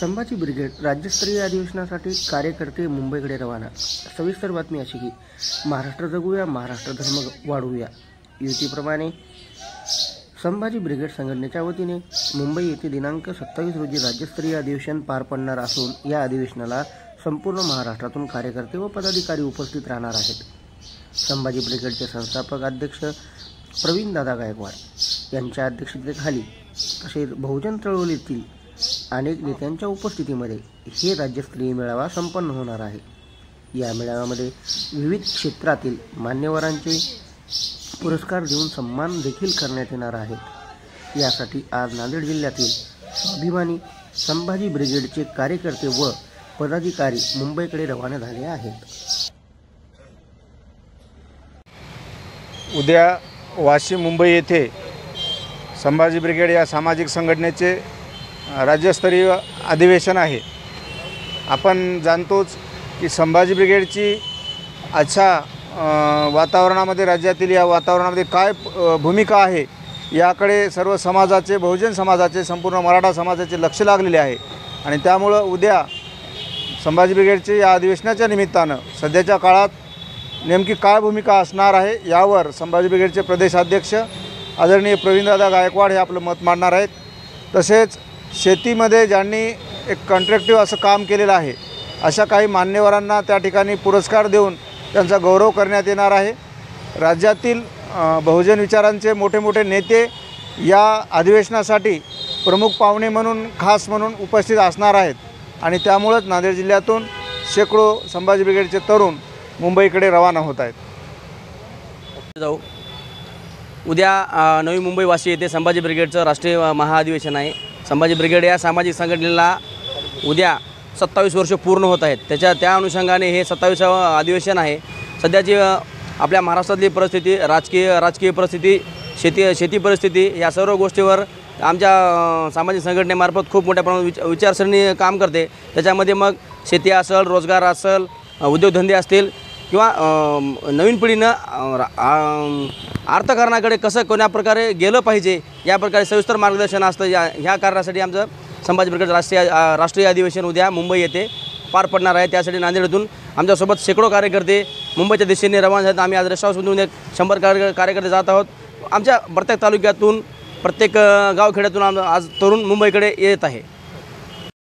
Sambhaji brigade राज्यस्तरीय अधिवेशनासाठी कार्यकर्ते मुंबईकडे रवाना। सविस्तर बातमी अशी की महाराष्ट्र जगूया, महाराष्ट्र धर्म वाढवूया युतीप्रमाणे संभाजी ब्रिगेड संघटनेच्या वतीने मुंबई येथे दिनांक 27 रोजी राज्यस्तरीय अधिवेशन पार पडणार असून या अधिवेशनाला संपूर्ण महाराष्ट्रातून कार्यकर्ते व पदाधिकारी उपस्थित राहणार आहेत। संभाजी ब्रिगेडचे संस्थापक अध्यक्ष प्रवीणदादा गायकवाड यांच्या अध्यक्षतेखाली तसेच बहुजन चळवळीतील अनेक नेत्यांच्या उपस्थितीमध्ये हे राज्यस्तरीय मेळावा संपन्न होणार आहे। या मेळाव्यामध्ये विविध क्षेत्रातील मान्यवरांचे पुरस्कार देऊन सन्मान देखील करण्यात येणार आहेत। यासाठी आज नांदेड जिल्ह्यातील स्वाभिमानी संभाजी ब्रिगेडचे कार्यकर्ते व पदाधिकारी मुंबईकडे रवाना झाले आहेत। उद्या वाशिम मुंबई येथे संभाजी ब्रिगेड या सामाजिक संघटनेचे राज्यस्तरीय अधिवेशन आहे। आपण जाणतोच की संभाजी ब्रिगेडची आजच्या वातावरणामध्ये राज्यातील या वातावरणामध्ये काय भूमिका आहे याकडे सर्व समाजाचे, बहुजन समाजाचे, संपूर्ण मराठा समाजाचे लक्ष लागलेले आहे आणि त्यामुळं उद्या संभाजी ब्रिगेडचे या अधिवेशनाच्या निमित्तानं सध्याच्या काळात नेमकी काय भूमिका असणार आहे यावर संभाजी ब्रिगेडचे प्रदेशाध्यक्ष आदरणीय प्रवीणदादा गायकवाड हे आपलं मत मांडणार आहेत। तसेच शेतीमध्ये ज्यांनी एक कॉन्ट्रॅक्टिव्ह असं काम केलेलं आहे अशा काही मान्यवरांना त्या ठिकाणी पुरस्कार देऊन त्यांचा गौरव करण्यात येणार आहे। राज्यातील बहुजन विचारांचे मोठे मोठे नेते या अधिवेशनासाठी प्रमुख पाहुणे म्हणून, खास म्हणून उपस्थित असणार आहेत आणि त्यामुळेच नांदेड जिल्ह्यातून शेकडो संभाजी ब्रिगेडचे तरुण मुंबईकडे रवाना होत आहेत। उद्या नवी मुंबई वाशी येथे संभाजी ब्रिगेडचं राष्ट्रीय महाअधिवेशन आहे। संभाजी ब्रिगेड या सामाजिक संघटनेला उद्या 27 वर्ष पूर्ण होत आहेत। त्या अनुषंगाने हे 27वें अधिवेशन आहे। सध्याची आपल्या महाराष्ट्रातली परिस्थिती, राजकीय परिस्थिती, शेती परिस्थिती या सर्व गोष्टीवर आमच्या सामाजिक संघटनेमार्फत खूप मोठ्या प्रमाणात विचारसरणी काम करते। त्याच्यामध्ये मग शेती असेल, रोजगार असेल, उद्योगधंदे असतील किंवा नवीन पिढीनं अर्थकारणाकडे कसं कोण्या प्रकारे गेलं पाहिजे या प्रकारे सविस्तर मार्गदर्शन असतं। ह्या कारणासाठी आमचं संभाजी ब्रिगेड राष्ट्रीय अधिवेशन उद्या मुंबई येथे पार पडणार आहे। त्यासाठी नांदेडतून आमच्यासोबत शेकडो कार्यकर्ते मुंबईच्या दिशेने रवाना आहेत। आम्ही आज रेस्टॉरंटमधून 100 कार्यकर्ते जात आहोत। आमच्या प्रत्येक तालुक्यातून, प्रत्येक गावखेड्यातून आज तरुण मुंबईकडे येत आहे।